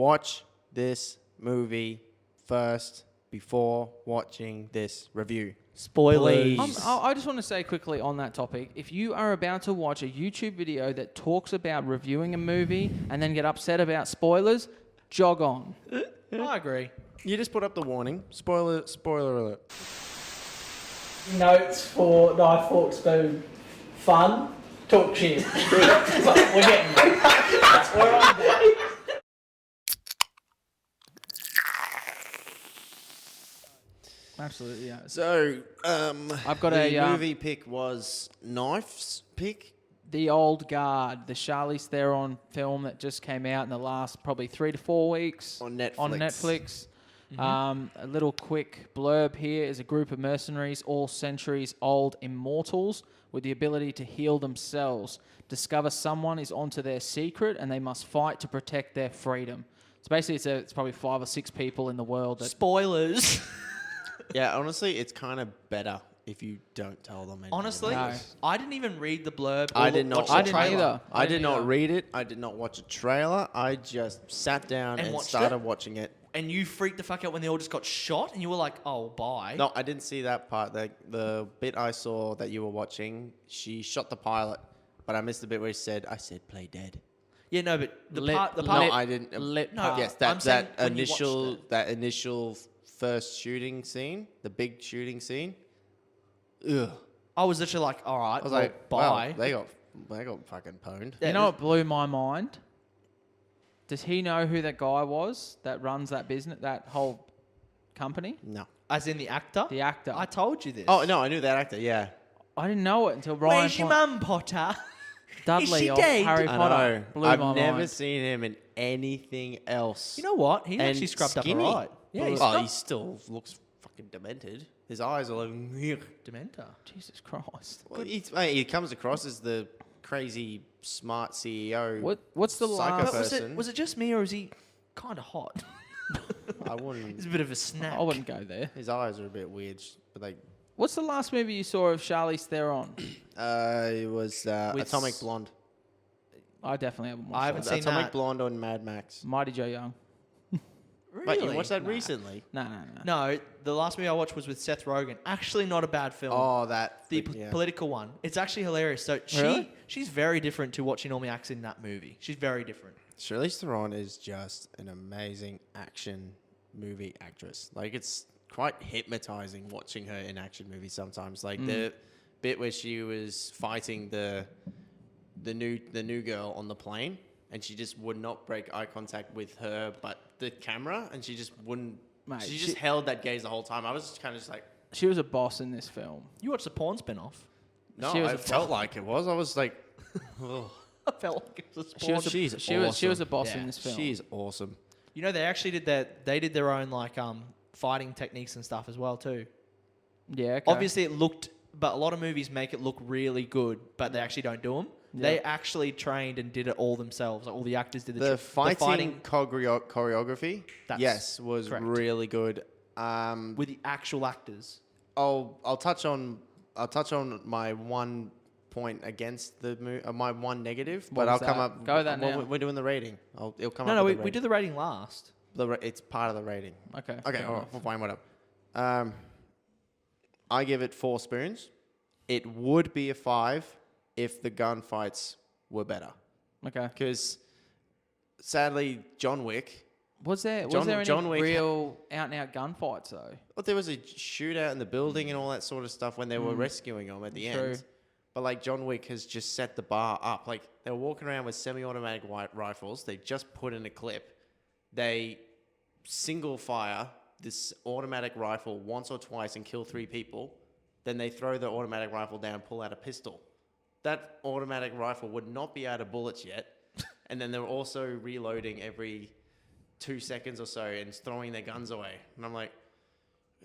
watch this movie first before watching this review. Spoilers. I just want to say quickly on that topic, if you are about to watch a YouTube video that talks about reviewing a movie and then get upset about spoilers, jog on. I agree. You just put up the warning. Spoiler alert. Notes for Knife, Fork, Spoon. Fun. Talk shit. We're getting there. We're on there. Absolutely, yeah. So, I've got the a movie pick was Knife's pick. The Old Guard, the Charlize Theron film that just came out in the last probably 3 to 4 weeks On Netflix. A little quick blurb here is a group of mercenaries, all centuries old immortals with the ability to heal themselves, discover someone is onto their secret and they must fight to protect their freedom. So basically it's probably 5 or 6 people in the world. Spoilers. Yeah, honestly, it's kind of better if you don't tell them anything. Honestly, No. I didn't even read the blurb. I did not. watch the I didn't trailer. either. I did not read it. I did not watch a trailer. I just sat down And and watched started it? watching it. And you freaked the fuck out when they all just got shot, and you were like, "Oh, bye." No, I didn't see that part. The bit I saw that you were watching, she shot the pilot, but I missed the bit where I said, play dead. Yeah, no, but the Lip- part. No, Lip- I didn't. lip No, part. Yes, I'm saying that when you watched initial first shooting scene, the big shooting scene. Ugh. I was literally like, "All right, I was like, bye." wow, they got fucking pwned. Yeah, You know what blew my mind? Does he know who that guy was that runs that business, that whole company? No. As in the actor. The actor. I told you this. Oh no, I knew that actor. Yeah. I didn't know it until Ryan Where's your mum, Potter? Dudley she of dead? Harry I Potter know. blew I've my never mind. seen him in anything else. You know what? He And actually scrubbed skinny. up alright. Yeah, he's Oh, not he still looks fucking demented. His eyes are like. Dementor. Jesus Christ. Well, he comes across as the crazy, smart CEO. What's the Psycho last? But person. was it just me, or is he kind of hot? I wouldn't. He's a bit of a snack. I wouldn't go there. His eyes are a bit weird, but like. What's the last movie you saw of Charlize Theron? It was With Atomic Blonde. I definitely haven't watched I haven't that. seen Atomic that. Blonde on Mad Max. Mighty Joe Young. Really? But you watched that recently? No. No, the last movie I watched was with Seth Rogen. Actually, not a bad film. Oh, that. The yeah. political one. It's actually hilarious. So Really? she's very different to what she normally acts in that movie. She's very different. Charlize Theron is just an amazing action movie actress. Like, it's quite hypnotizing watching her in action movies sometimes. Like the bit where she was fighting the new girl on the plane, and she just would not break eye contact with her, but the camera, and she just wouldn't. Mate, she just held that gaze the whole time. I was just kind of just like, She was a boss in this film. You watched the porn spin-off. no, She was I a felt like it was. I was like, oh, I felt like it was a She porn. was a, She's she was a awesome. boss Yeah, in this film. she's awesome. You know, they actually did that. They did their own like fighting techniques and stuff as well too. Yeah. Okay. Obviously, it looked, but a lot of movies make it look really good, but they actually don't do them. Yeah. They actually trained and did it all themselves. Like all the actors did The fighting choreography, That's yes, was correct. really good. with the actual actors. I'll touch on my one point against the my one negative, but What I'll was come that? up. Go with that well, now. We're doing the rating. It'll come No, up. we with the did the rating last. rating. It's part of the rating. Okay. Okay, fair all right, enough. we'll find what up. I give it 4 spoons. It would be a 5 if the gunfights were better, Okay. because sadly, John Wick. Was there John- any John Wick- real out and out gunfights though? Well, there was a shootout in the building and all that sort of stuff when they were rescuing him at the True. end. But like John Wick has just set the bar up. Like they were walking around with semi-automatic rifles. They just put in a clip. They single fire this automatic rifle once or twice and kill 3 people. Then they throw the automatic rifle down, pull out a pistol. That automatic rifle would not be out of bullets yet. And then they're also reloading every 2 seconds or so and throwing their guns away. And I'm like,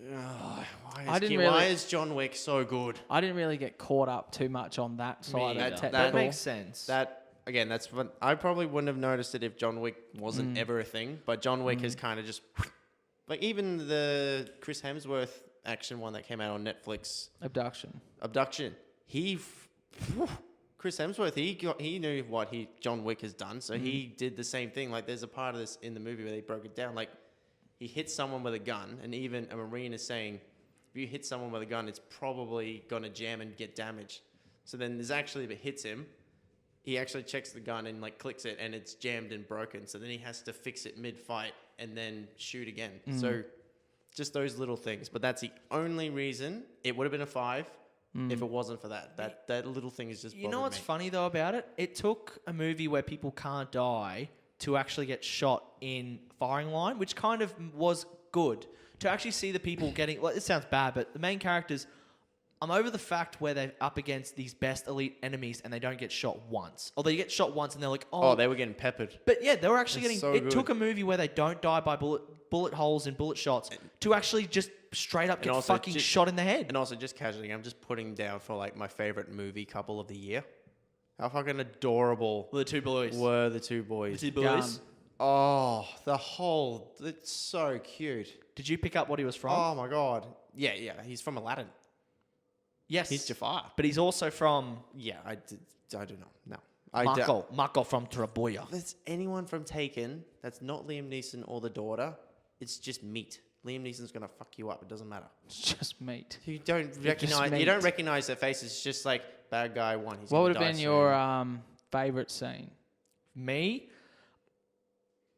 "Ugh, why is John Wick so good?" I didn't really get caught up too much on that side of either. the technical. That makes sense. Again, that's fun. I probably wouldn't have noticed it if John Wick wasn't ever a thing. But John Wick has kind of just... Like even the Chris Hemsworth action one that came out on Netflix, Abduction. Abduction, Chris Hemsworth, he knew what John Wick has done, so he did the same thing. Like, there's a part of this in the movie where they broke it down. Like, he hits someone with a gun, and even a Marine is saying, if you hit someone with a gun, it's probably gonna jam and get damaged. So then there's actually, if it hits him, he actually checks the gun and like clicks it, and it's jammed and broken. So then he has to fix it mid-fight and then shoot again. So just those little things. But that's the only reason it would have been a 5 if it wasn't for that. That little thing is just. You know what's funny though about it? It took a movie where people can't die to actually get shot in firing line, which kind of was good. To actually see the people getting... Well, it sounds bad, but the main characters... I'm over the fact where they're up against these best elite enemies and they don't get shot once. Or they get shot once and they're like, Oh, they were getting peppered. But yeah, they were actually It's getting... so It took a movie where they don't die by bullet holes and bullet shots to actually just straight up get fucking shot in the head. And also, just casually, I'm just putting down for like my favorite movie couple of the year. How fucking adorable The two boys. were the two boys. The two boys. Oh, it's so cute. Did you pick up what he was from? Oh my god. Yeah, he's from Aladdin. Yes. He's Jafar. But he's also from... Yeah, I don't know. No. Marco from Traboya. There's anyone from Taken that's not Liam Neeson or the daughter. It's just meat. Liam Neeson's gonna fuck you up. It doesn't matter. It's just meat. You don't recognize their faces. It's just like bad guy one. He's What would gonna have die been soon. your favorite scene? Me?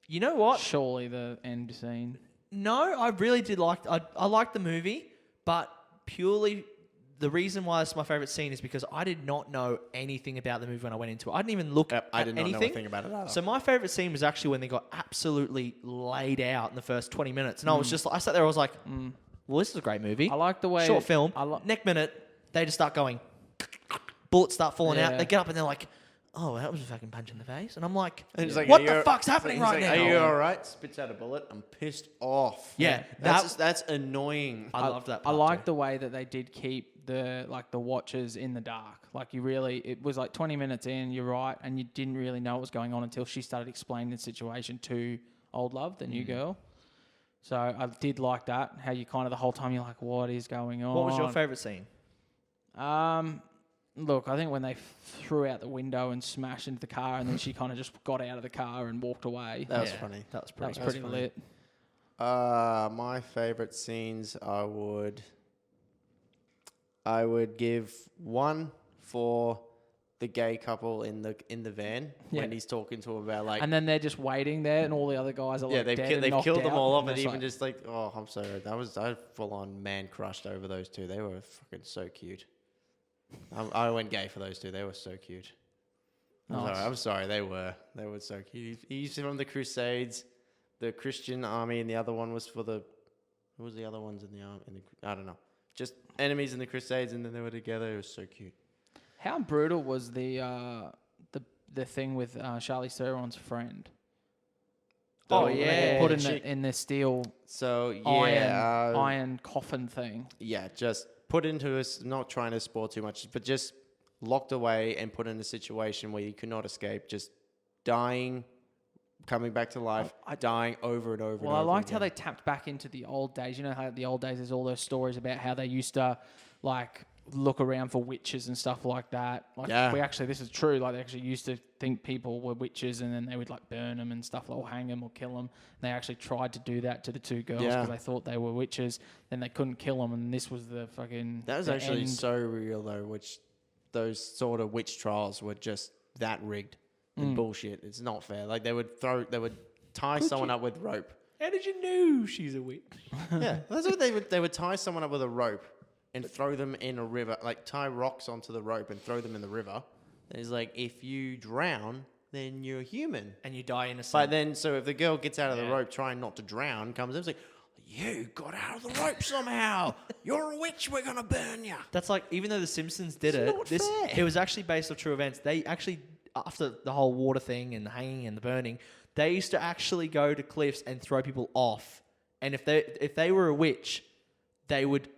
You know what? Surely the end scene. No, I really did like... I liked the movie, but purely... The reason why it's my favourite scene is because I did not know anything about the movie when I went into it. I didn't even look at I did not anything. know anything about it either. So my favourite scene was actually when they got absolutely laid out in the first 20 minutes. And I was just like... I sat there, I was like, well, this is a great movie. I like the way... Short film. Next minute, they just start going... Bullets start falling out. They get up and they're like... Oh, that was a fucking punch in the face. And I'm like, like, what the fuck's happening right now? Are you all right? Spits out a bullet. I'm pissed off. Yeah, that's annoying. I loved that I part like too. the way that they did keep the watchers in the dark. Like it was like 20 minutes in, you're right, and you didn't really know what was going on until she started explaining the situation to Old Love, the new girl. So I did like that, how you kind of the whole time you're like, what is going on? What was your favourite scene? Look, I think when they threw out the window and smashed into the car, and then she kind of just got out of the car and walked away. That was funny. That was That pretty was pretty lit. My favorite scenes, I would give one for the gay couple in the van when he's talking to him about like. And then they're just waiting there, and all the other guys are like dead and they've knocked killed them out, all off, and and it's even like- just like, oh, I'm sorry, I full on man crushed over those two. They were fucking so cute. I went gay for those two. They were so cute. I'm sorry. They were so cute. He's from the Crusades, the Christian army, and the other one was for the. Who was the other ones in the army? I don't know. Just enemies in the Crusades, and then they were together. It was so cute. How brutal was the thing with Charlize Theron's friend? Oh, When they yeah. put The in the steel So yeah, iron coffin thing. yeah, just put into us. Not trying to spoil too much, but just locked away and put in a situation where you could not escape. Just dying, coming back to life, dying over and over. Well, and I over liked how again. they tapped back into the old days. You know how the old days there's all those stories about how they used to like look around for witches and stuff like that. Like this is true. Like they actually used to think people were witches, and then they would like burn them and stuff, or hang them or kill them. And they actually tried to do that to the two girls because they thought they were witches. Then they couldn't kill them, and this was the fucking. That was the actually end. so real though. Which those sort of witch trials were just that rigged and bullshit. It's not fair. Like they would tie someone up with rope. How did you know she's a witch? Yeah, that's what they would tie someone up with a rope and throw them in a river, like tie rocks onto the rope and throw them in the river. And it's like, if you drown, then you're human. And you die innocent. But then, so if the girl gets out of the rope trying not to drown, comes in, it's like, you got out of the rope somehow. You're a witch. We're going to burn you. That's like, even though The Simpsons did It's it, not fair. it was actually based on true events. They actually, after the whole water thing and the hanging and the burning, they used to actually go to cliffs and throw people off. And if they were a witch, they would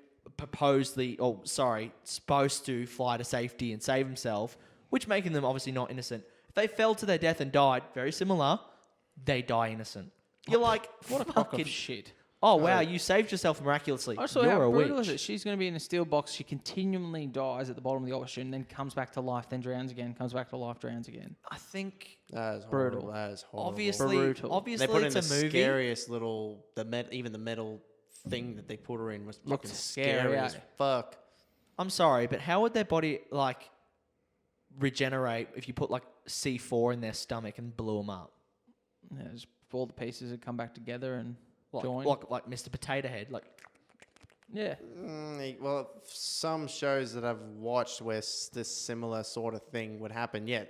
supposed to fly to safety and save himself, which making them obviously not innocent. If they fell to their death and died, very similar, they die innocent. You're like, What a crock fucking of shit. oh wow, you saved yourself miraculously. I just saw You're how a brutal witch. is it. She's going to be in a steel box. She continually dies at the bottom of the ocean, then comes back to life, then drowns again, comes back to life, drowns again. I think That is Brutal. horrible. That is horrible. obviously, Brutal. obviously they put it's in a the movie. scariest little even the metal thing that they put her in was Looked fucking scary, scary eh? as fuck. I'm sorry, but how would their body like regenerate if you put like C4 in their stomach and blew them up? Yeah, just all the pieces would come back together and Like, join. like Mr. Potato Head, like Yeah. Well, some shows that I've watched where this similar sort of thing would happen, again,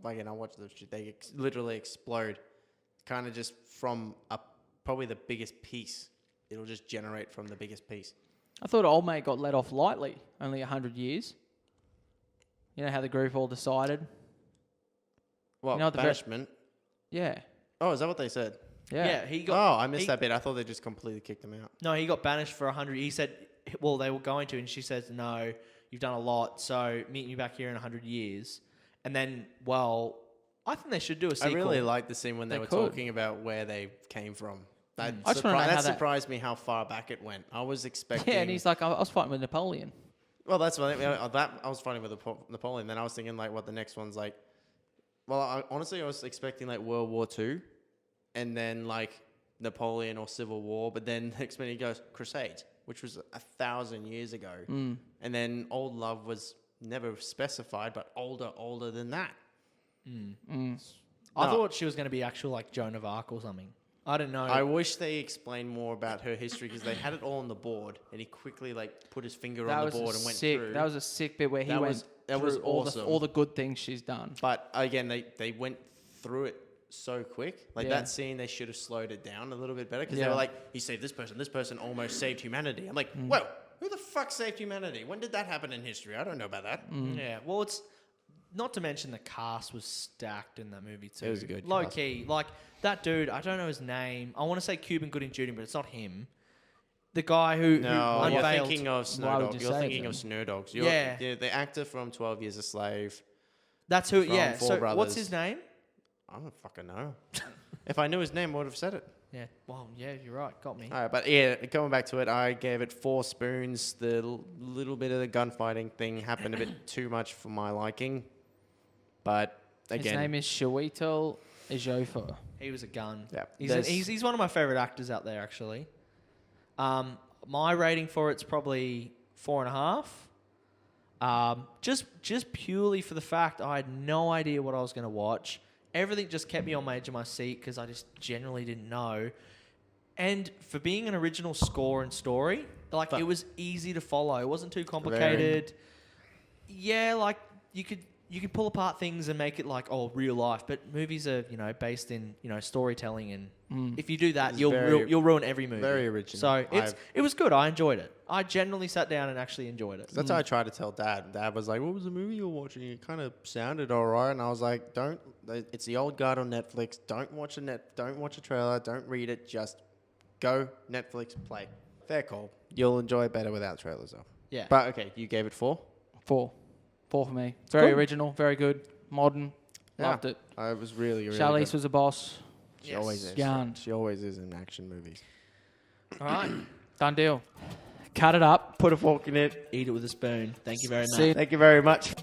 I watch those shit, they literally explode, kind of just from probably the biggest piece. It'll just generate from the biggest piece. I thought old mate got let off lightly, only 100 years. You know how the group all decided? Well, You know, at the banishment. Yeah. Oh, is that what they said? Yeah. he got. Oh, I missed that bit. I thought they just completely kicked him out. No, he got banished for 100. He said, well, they were going to, and she says, no, you've done a lot, so meet me back here in 100 years. And then, well, I think they should do a sequel. I really liked the scene when they They were could. talking about where they came from. That, I just wanna know how that- surprised me how far back it went. I was expecting... Yeah, and he's like, I was fighting with Napoleon. Well, that's what I was fighting with Napoleon. Then I was thinking, like, what the next one's like. Well, honestly, I was expecting, like, World War II. And then, like, Napoleon or Civil War. But then next minute he goes, Crusades, which was 1,000 years ago. And then Old Love was never specified, but older than that. I thought she was going to be actual, like, Joan of Arc or something. I don't know. I wish they explained more about her history because they had it all on the board, and he quickly like put his finger on the board and went through. That was a sick bit where he That went was- that was through all awesome. all the good things she's done. But again, they went through it so quick. Like Yeah. that scene, they should have slowed it down a little bit better because they Yeah. were like, he saved this person almost saved humanity. I'm like, whoa, who the fuck saved humanity? When did that happen in history? I don't know about that. Yeah, well, it's not to mention the cast was stacked in that movie too. It was a good low cast. key. Like that dude, I don't know his name. I want to say Cuban Gooding Jr., but it's not him. The guy who No, you're unveiled. thinking of Why Snow would Dog. you You're say thinking that? of Snow Dogs. Yeah. The actor from 12 Years a Slave. That's who. from Yeah. Four So Brothers. what's his name? I don't fucking know. If I knew his name, I would have said it. Yeah. Well, yeah, you're right. Got me. All right, but yeah, going back to it, I gave it 4 spoons. The little bit of the gunfighting thing happened a bit too much for my liking. But His again, name is Chiwetel Ejiofor. He was a gun. Yeah. He's one of my favorite actors out there, actually. My rating for it's probably 4.5. Just purely for the fact I had no idea what I was going to watch. Everything just kept me on my edge of my seat because I just generally didn't know. And for being an original score and story, like it was easy to follow. It wasn't too complicated. Yeah, like you could pull apart things and make it like real life. But movies are based in storytelling, and if you do that, It's you'll ruin every movie. very original. So it was good. I enjoyed it. I generally sat down and actually enjoyed it. that's how I tried to tell Dad. Dad was like, "What was the movie you were watching?" It kind of sounded alright, and I was like, "Don't. It's the old guard on Netflix. Don't watch a trailer. Don't read it. Just go Netflix, play. Fair call. You'll enjoy it better without trailers, though." Yeah. But okay, you gave it 4. 4 for me. Very Good. original, very good, modern. Yeah. Loved it. I was really Charlize good. was a boss. She always is. Gun. She always is in action movies. All right. Done deal. Cut it up. Put a fork in it. Eat it with a spoon. Thank you very much. See you Thank you very much.